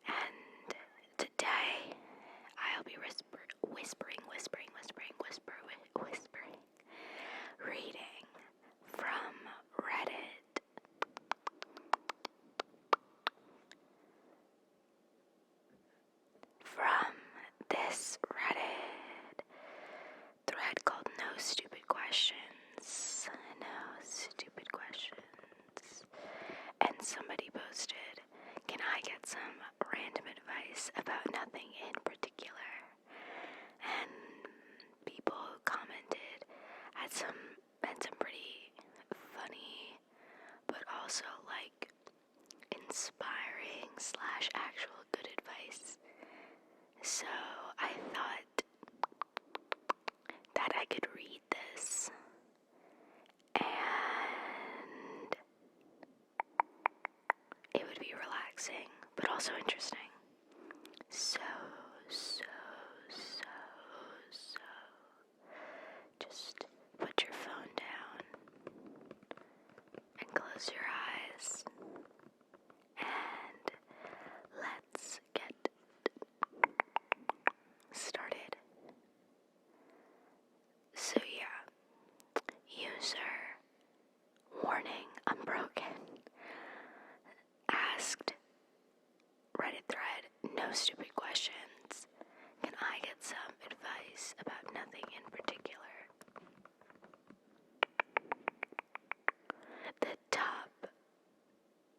And today I'll be whispering, reading from Reddit. From this Reddit thread called NoStupidQuestions. And somebody posted, "Can I get some random advice about nothing in particular?" And people who commented had some pretty funny, but also like inspiring / actual good advice. So I thought that I could read this and it would be relaxing, but also interesting. So just put your phone down and close your eyes and let's get started. So yeah, user, warning, I'm broken, asked Reddit thread, "No stupid questions. Can I get some advice about nothing in particular?" The top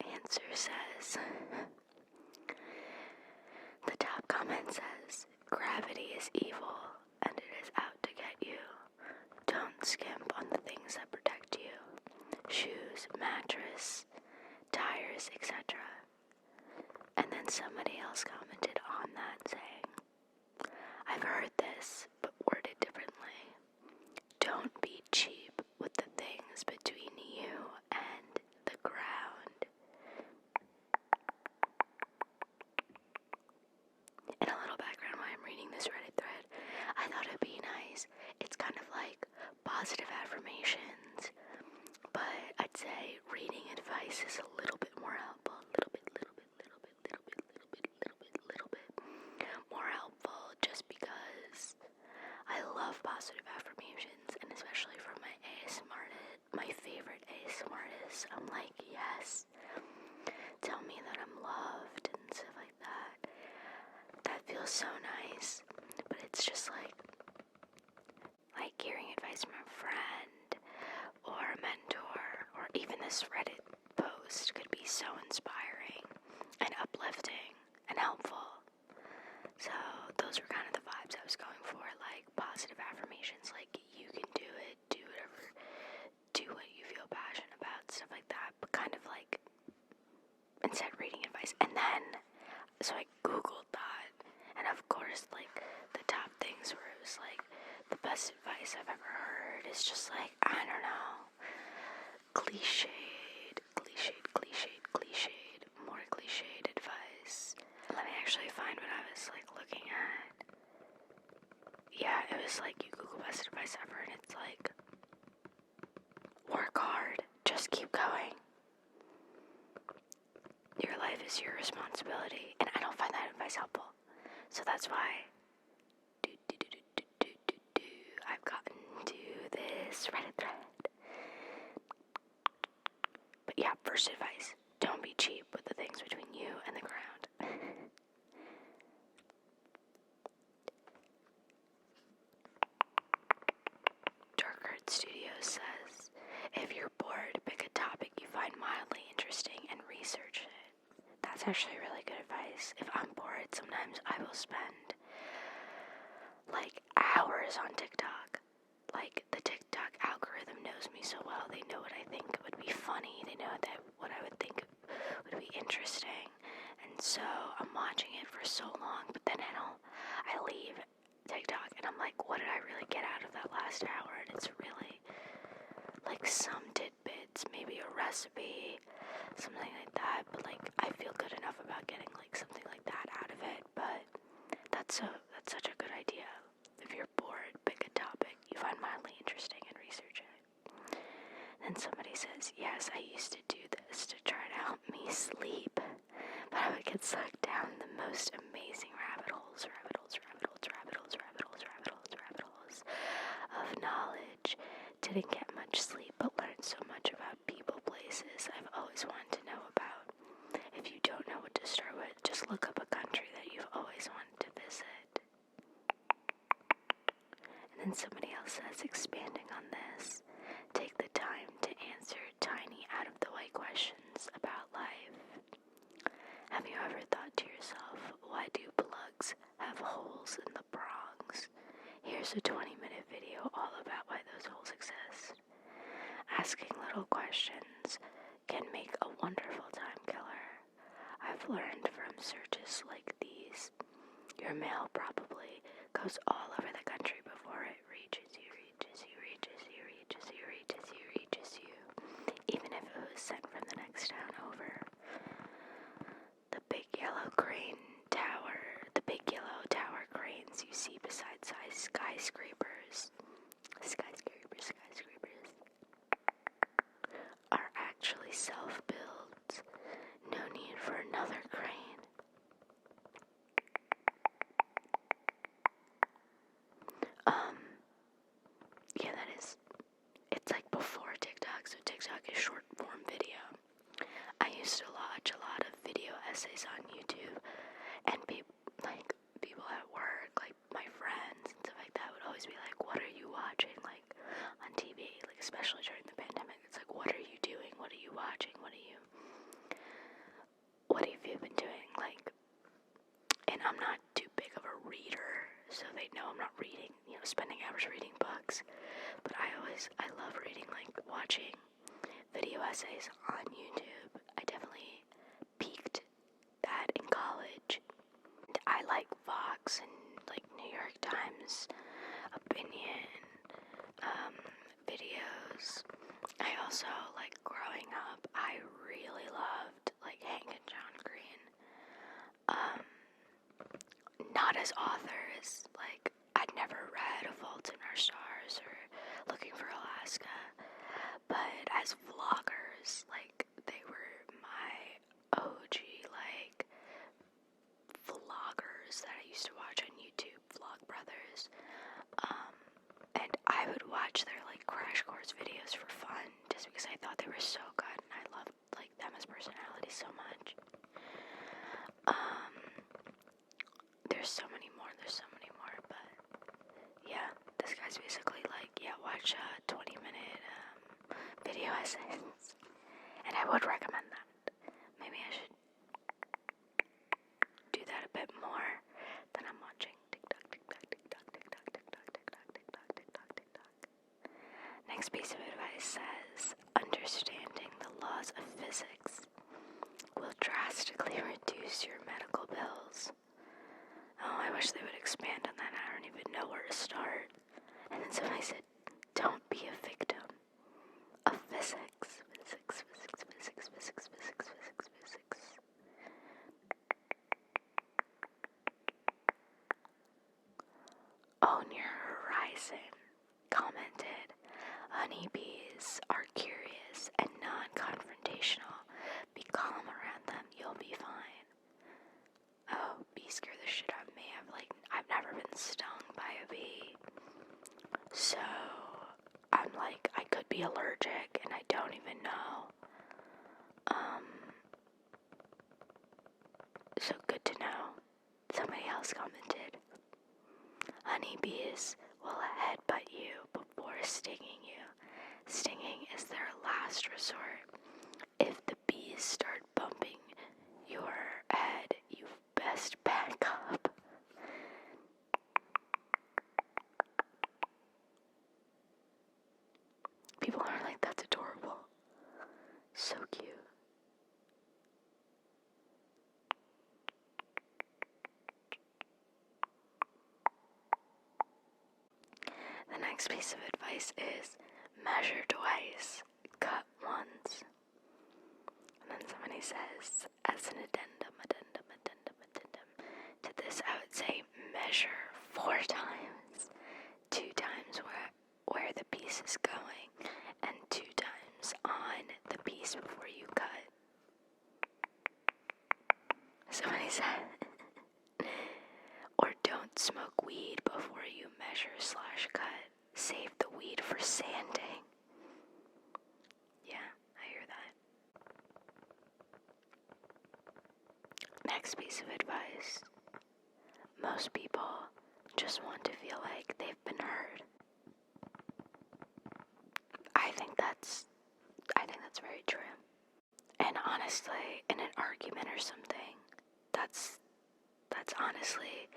answer says, the top comment says, "Gravity is evil and it is out to get you. Don't skimp on the things that protect you. Shoes, mattress, tires, etc." And then somebody else commented on that saying, "I've heard this, but worded differently. Don't be cheap with the things between you and the ground." And a little background why I'm reading this Reddit thread. I thought it'd be nice. It's kind of like positive affirmations, but I'd say reading advice is a little bit more helpful. A little bit more helpful, just because I love positive affirmations, and especially from my favorite ASMR artists. I'm like, yes, tell me that I'm loved and stuff like that. That feels so nice, but it's just like hearing advice from a friend or a mentor, or even this Reddit post could be so inspiring and uplifting and helpful. So those were kind of the vibes I was going for, like positive affirmations, like you can do it, do what you feel passionate about, stuff like that, but kind of like instead reading advice. And then, so I googled that, and of course, like the top things where it was like, the best advice I've ever heard is just like, I don't know, cliched, more cliched advice. Let me actually find what I was like looking at. Yeah, it was like, you Google best advice ever, and it's like, work hard, just keep going. Your life is your responsibility, and I don't find that advice helpful. So that's why I've gotten to this Reddit thread. But yeah, first advice, don't be cheap with the things between you and the ground. Darkheart Studios says, "If you're bored, pick a topic you find mildly interesting and research it." That's actually really good advice. If I'm bored, sometimes I will spend like hours on TikTok. Like, the TikTok algorithm knows me so well. They know what I think would be funny. They know that what I would think would be interesting. And so I'm watching it for so long, but then I leave TikTok and I'm like, what did I really get out of that last hour? And it's really like some tidbits, maybe a recipe, something like that, but like I feel good enough about getting like something like that out of it. But that's such a good idea. If you're bored, pick a topic you find mildly interesting and research it. Then somebody says, yes, I used to do this to try to help me sleep, but I would get sucked down the most amazing rabbit holes of knowledge. Didn't get much sleep, but learned so much about people, places I've always wanted to know about. If you don't know what to start with, just look up a country that you've always wanted to visit. And then somebody else says, expanding on this, take the time to answer tiny out-of-the-way questions about life. Have you ever thought to yourself, why do plugs have holes in the prongs? Here's a 20-minute video all about why those holes exist. Asking little questions can make a wonderful time killer. I've learned from searches like these. Your mail probably goes all over the country before it reaches you, even if it was sent from the next town over. The big yellow tower cranes you see beside skyscrapers are actually self-builds. No need for another crane. Yeah, it's like before TikTok, so TikTok is short form video. I used to watch a lot of video essays on YouTube, and people at work, like my friends and stuff like that, would always be like, what are you watching, like, on TV, like, especially during the pandemic. It's like, what are you doing, what are you watching, what have you been doing, like, and I'm not too big of a reader, so they know I'm not reading, spending hours reading books, but I love reading, like, watching video essays on YouTube. I definitely peaked that in college. And I like Vox and, like, New York Times opinion videos. I also, like, growing up, I really loved, like, Hank and John Green. Not as authors, like, I'd never read A Fault in Our Stars or Looking for Alaska, but as vloggers, like, they were my OG, like, vloggers that I used to watch on YouTube, Vlog Brothers, and I would watch their, like, crash course videos for fun, just because I thought they were so good, and I loved, like, them as personalities so much. There's so many more, but yeah, this guy's basically like, yeah, watch 20-minute video essays, and I would recommend that. Maybe I should do that a bit more than I'm watching TikTok. Next piece of advice says, understanding the laws of physics will drastically reduce your medical bills. Oh, I wish they would expand on that. I don't even know where to start. And then somebody said, don't be a victim of physics. Own your horizon commented, honeybees are curious and non-confrontational. Be calm around them, you'll be fine. Oh, bees scare the shit out of me. I've never been stung by a bee. So, I'm like, I could be allergic and I don't even know. So good to know. Somebody else commented, honeybees will headbutt you before stinging you. Stinging is their last resort. If the bees start bumping your head, you best back up. People are like, that's adorable. So cute. The next piece of advice is measure twice, cut once. Somebody says, as an addendum to this, I would say measure 4 times. 2 times where the piece is going, and 2 times on the piece before you cut. Somebody said, or don't smoke weed before you measure/cut. Save the weed for sanding. Yeah, I hear that. Next piece of advice. Most people just want to feel like they've been heard. I think that's very true. And honestly, in an argument or something, that's honestly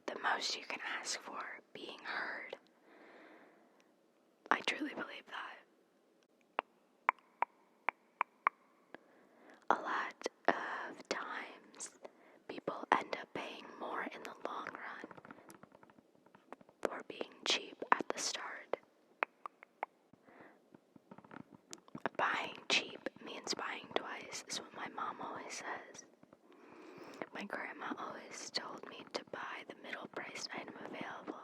the most you can ask for, being heard. I truly believe that. A lot of times, people end up paying more in the long run for being cheap at the start. Buying cheap means buying twice, is what my mom always says. My grandma always told me to buy the middle priced item available.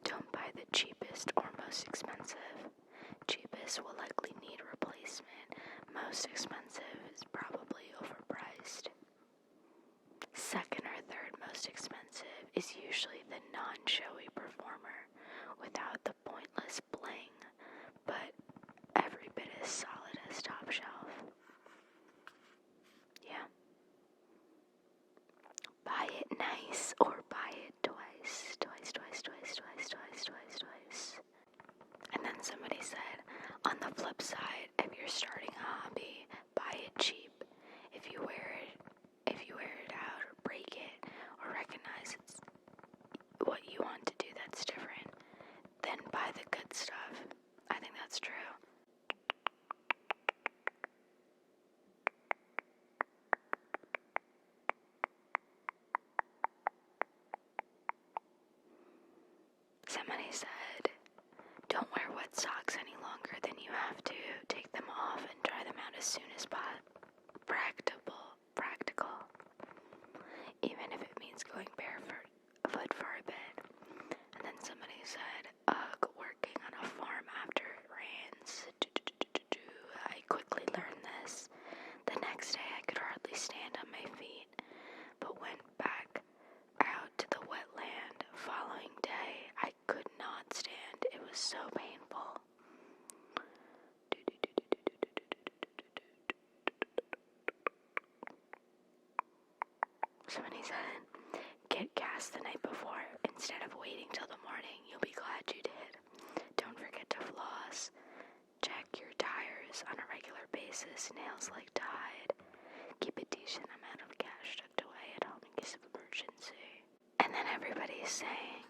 Don't buy the cheapest or most expensive. Cheapest will likely need replacement. Most expensive is probably overpriced. Second or third most expensive is usually the non-showy performer without the pointless bling, but every bit as solid as top shelf. Yeah. Buy it nice or buy it twice. And then somebody said, on the flip side, if you're starting a hobby, buy it cheap. If you wear it out or break it or recognize it's what you want to do that's different, then buy the good stuff. I think that's true. Somebody said, don't wear wet socks any longer than you have to. Take them off and dry them out as soon as practical. Even if it means going barefoot for a bit. And then somebody said, ugh, working on a farm after it rains. I quickly learned this. The next day I could hardly stand on my feet, but went back out to the wetland. Following day, I could not stand. It was so painful. Somebody said, get gas the night before instead of waiting till the morning. You'll be glad you did. Don't forget to floss. Check your tires on a regular basis. Nails like to hide. Keep a decent amount of cash tucked away at home in case of emergency. And then everybody is saying,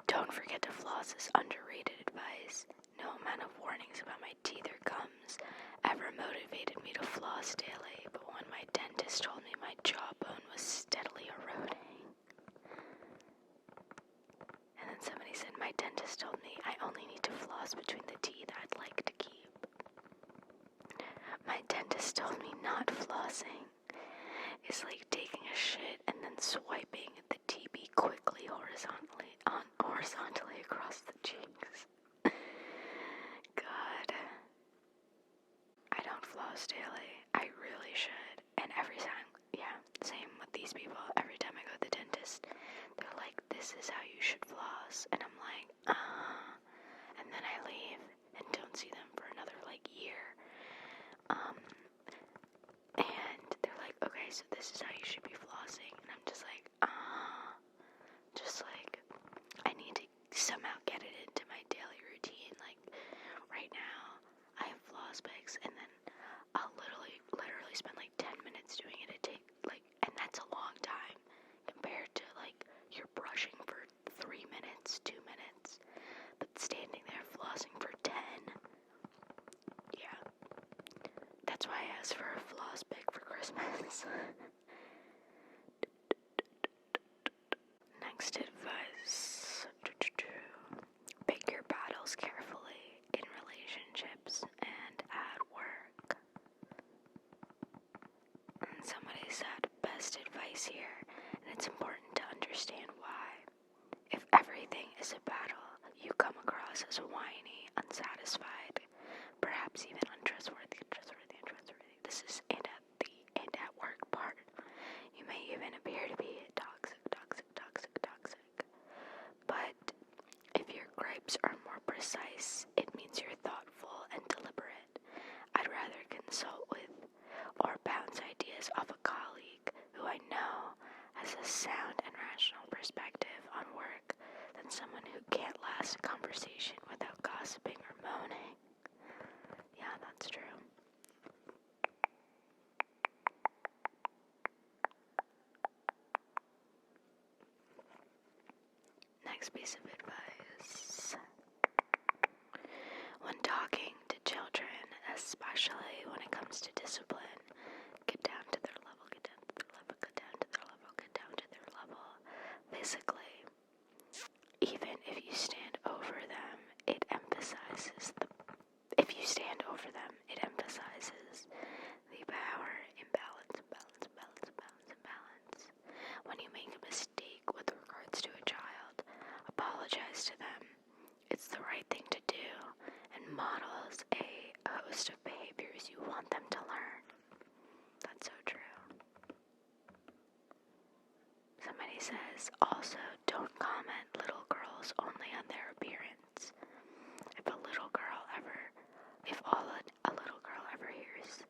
don't forget to floss is underrated advice. No amount of warnings about my teeth or gums ever motivated me to floss daily, but when my dentist told me my jawbone was steadily eroding. And then somebody said, my dentist told me I only need to floss between the teeth I'd like to keep. My dentist told me not flossing is like taking a shit and then swiping the TB quickly horizontally across the cheeks. God. I don't floss daily. I really should. And every time, yeah, same with these people. Every time I go to the dentist, they're like, this is how you should floss. And I'm like, and then I leave and don't see them for another, year. And they're like, okay, so this is how you should be flossing. And I'm just like, I need to somehow get it into my daily routine. Right now, I have floss picks, and then I'll literally spend 10 minutes doing it. And that's a long time compared to you're brushing for 3 minutes, 2 minutes, but standing there flossing for 10. Yeah, that's why I asked for a floss pick for Christmas. Next advice. Pick your battles carefully in relationships and at work. us as whiny, unsatisfied, perhaps even untrustworthy. This is and at work part. You may even appear to be toxic. But if your gripes are more precise, it means you're thoughtful and deliberate. I'd rather consult with or bounce ideas off a colleague who I know has a sound and rational perspective on work than someone who can't last a conversation without gossiping or moaning. Yeah, that's true. Next piece of advice. When talking to children, especially when it comes to discipline, get down to their level. Physically, even if you stand over them, it emphasizes the power imbalance. When you make a mistake with regards to a child, apologize to them. It's the right thing to do and models a host of behaviors you want them to learn. That's so true. Somebody says, also, don't comment little girls only on their appearance. If all a little girl ever hears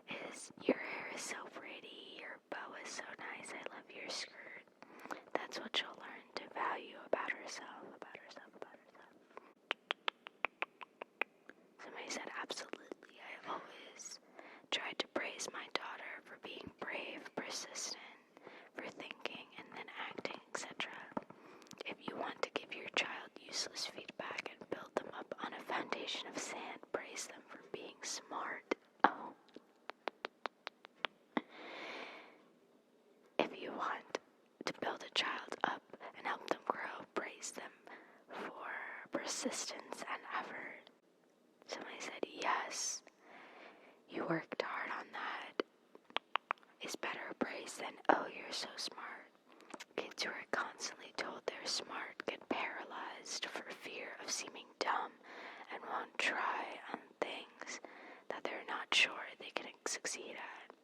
is, your hair is so pretty, your bow is so nice, I love your skirt, that's what she'll learn to value about herself. Somebody said, absolutely, I always tried to praise my daughter for being brave, persistent, for thinking and then acting, etc. If you want to give your child useless feedback and build them up on a foundation of sand, praise them for being smart. Oh. If you want to build a child up and help them grow, praise them for persistence and effort. Somebody said, yes, you worked hard on that. Is better praise than, oh, you're so smart. Kids who are constantly told they're smart get paralyzed for fear of seeming dumb and won't try on things that they're not sure they can succeed at.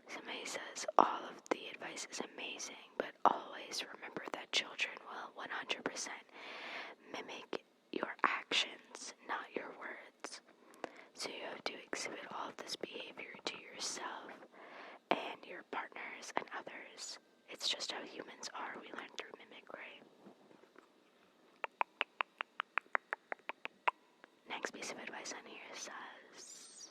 Somebody says, all of the advice is amazing, but always remember that children will 100% mimic your actions, not your words. So you have to exhibit all of this behavior to yourself and your partners and others. It's just how humans are. We learn through mimicry. Next piece of advice on here says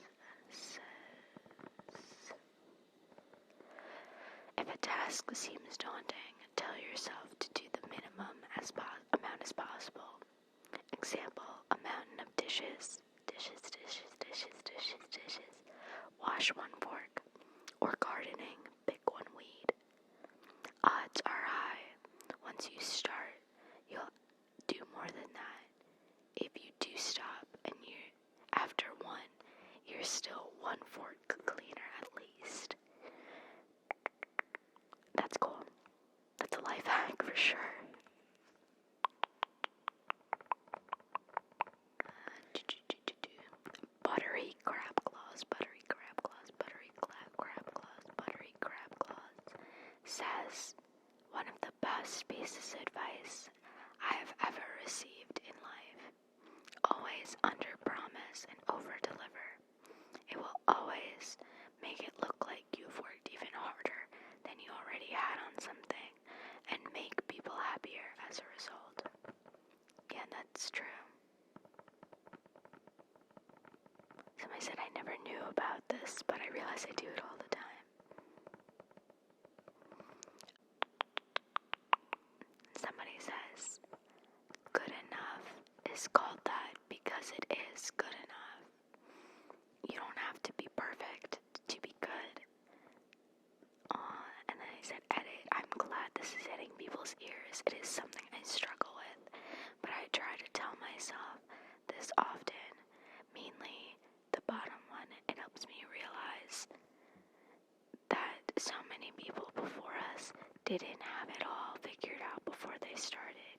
if a task seems daunting, tell yourself to do the minimum amount as possible. Example, a mountain of dishes. Wash one fork. Or gardening, pick one weed. Odds are high. Once you start, you'll do more than that. If you do stop and after one, you're still one fork cleaner at least. That's cool. That's a life hack for sure. Buttery crab claws says, one of the best pieces of advice I have ever received in life. Always under-promise and over-deliver. It will always make it look like you've worked even harder than you already had on something and make people happier as a result. Yeah, that's true. Somebody said I never knew about this, but I realize I do it all the time. Somebody says, good enough is called that because it is good enough. You don't have to be perfect to be good. And then I said, edit, I'm glad this is hitting people's ears. It is something I struggle with, but I try to tell myself this often. Mainly the bottom one, it helps me realize that so many people before us didn't have it all figured out before they started.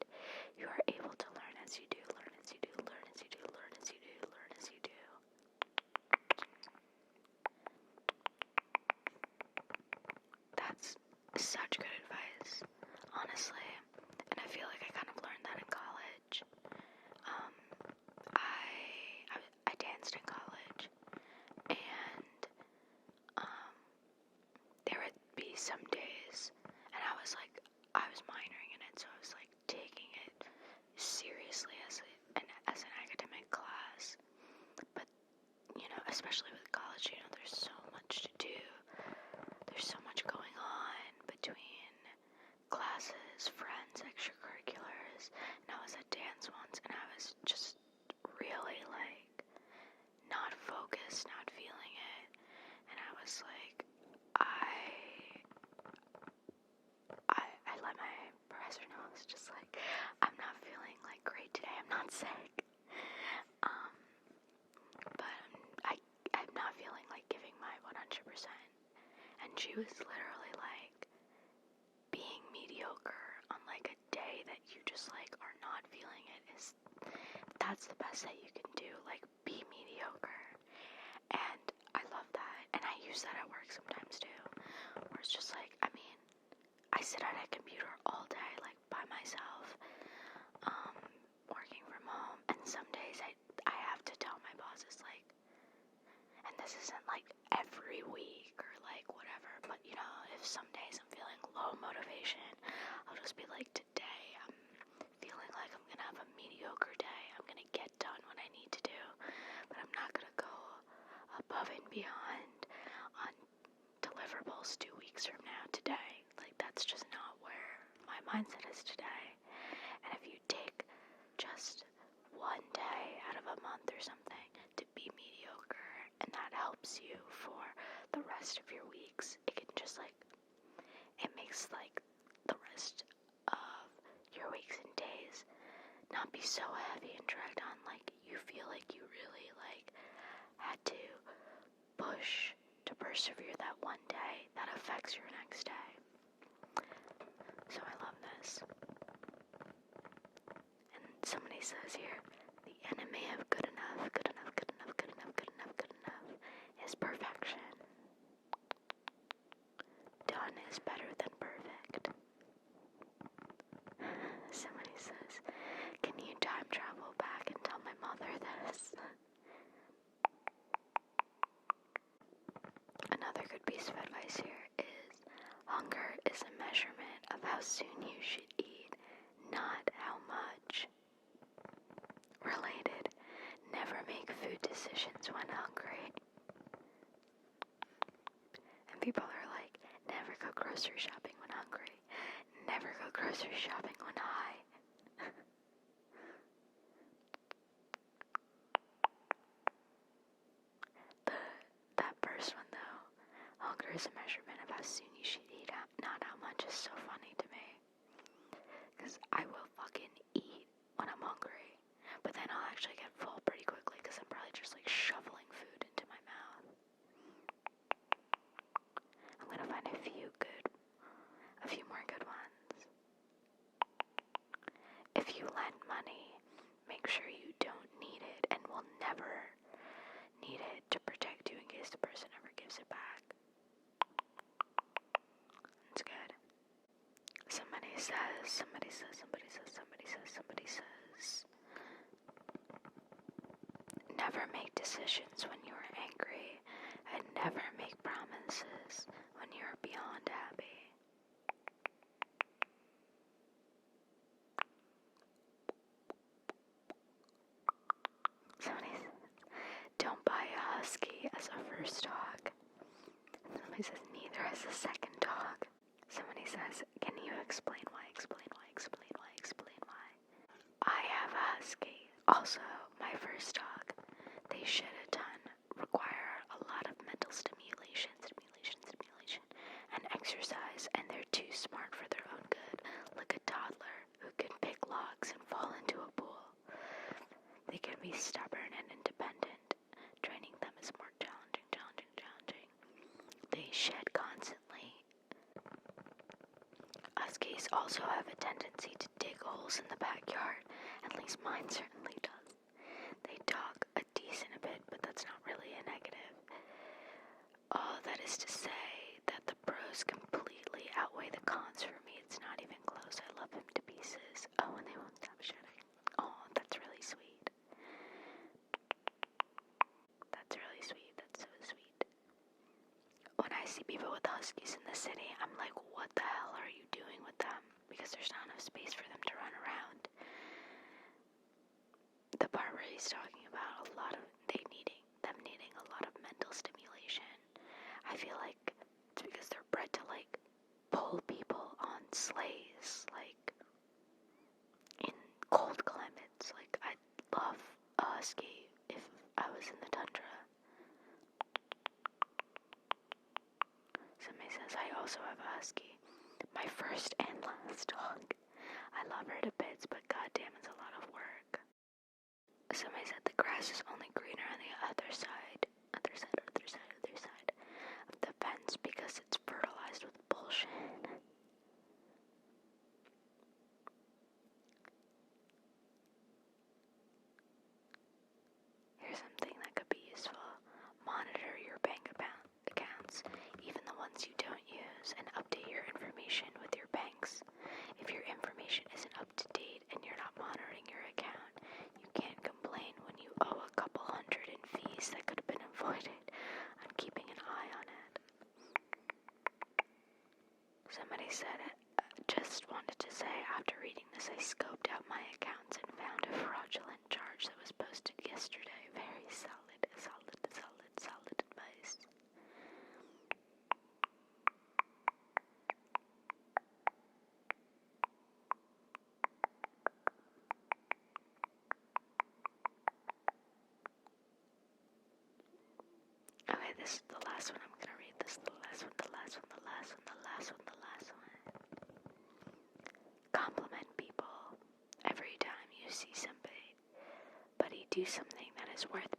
You are able to learn as you do, learn as you do, learn as you do, learn as you do, learn as you do. That's such good advice, honestly. And I feel like I kind of learned that in college. I danced in college, and there would be some days, and I was minoring in it, so I was like taking it seriously as an academic class. But especially with college, there's so much to do. There's so much going on between classes, friends, extracurriculars. And I was at dance once, and I was just really not focused, not feeling it. And I was like, I let my professor know. I was just like, I'm not feeling great today. I'm not sick. But I'm not feeling like giving my 100%. And she was literally like, being mediocre on a day that you just are not feeling it that's the best that you can do. Be mediocre. And I love that. And I use that at work sometimes too. Where it's just I sit at a computer all day, by myself, working from home. And some days I have to tell my bosses, and this isn't every week or whatever, but if some days I'm feeling low motivation, I'll just be like, today I'm feeling like I'm gonna have a mediocre day. I'm gonna get done what I need to do, but I'm not gonna go above and beyond on deliverables 2 weeks from now today. That's just not where my mindset is today. And if you take just one day out of a month or something to be mediocre, and that helps you for the rest of your weeks, it can just it makes the rest of your weeks and days not be so heavy and dragged on. You feel like you really had to push to persevere that one day that affects your next day. So I love this. And somebody says here, the enemy of good enough, good enough, good enough, good enough, good enough, good enough is perfection. Done is better than perfect. Somebody says, can you time travel back and tell my mother this? Another good piece of advice here is, hunger is a measurement of how soon you should eat, not how much. Related, never make food decisions when hungry. And people are like, never go grocery shopping when hungry. Never go grocery shopping when high. That first one though, hunger is a measurement of how soon you should eat, not how much, is so funny to me. Because I will fucking eat when I'm hungry, but then I'll actually get full pretty quickly because I'm probably just shoveling food into my mouth. I'm gonna find a few more good ones. If you lend money, make sure you don't need it and will never need it to protect you in case the person ever gives it back. It's good. Somebody says, never make decisions when you are angry, and never make promises when you are beyond happy. Somebody says, don't buy a husky as a first dog. Somebody says, neither as a second dog. Somebody says, can you explain why? I have a husky, also my first dog. They shed a ton, require a lot of mental stimulation, and exercise, and they're too smart for their own good, like a toddler who can pick locks and fall into a pool. They can be stubborn and independent. Training them is more challenging. They shed constantly, also have a tendency to dig holes in the backyard. At least mine certainly does. They talk a decent bit, but that's not really a negative. All that is to say that the pros completely outweigh the cons for me. It's not even close. I love him to pieces. Oh, and they won't stop shedding. Oh, that's really sweet. That's really sweet. That's so sweet. When I see people with huskies in the city, I'm like, what the hell are you doing with them? Because there's not enough space for them to run around. The part where he's talking about them needing a lot of mental stimulation. I feel like it's because they're bred to pull people on sleighs, in cold climates. I'd love a husky if I was in the tundra. Somebody says, I also have a husky. My first and last dog. I love her to bits, but goddamn, it's a lot of work. Somebody said the grass is only greener on the other side of the fence because it's fertilized with bullshit. Here's something that could be useful. Monitor your bank accounts, even the ones you don't use, and update your information with your banks. If your information isn't up to date and you're not monitoring your account, you can't complain when you owe a couple hundred in fees that could have been avoided. I'm keeping an eye on it. Somebody said it. Just wanted to say, after reading this, I scoped out my accounts and found a fraudulent charge that was posted yesterday. Very solid advice. Okay, this is the last one I'm gonna read. This is the last one. Compliment people every time you see somebody do something that is worth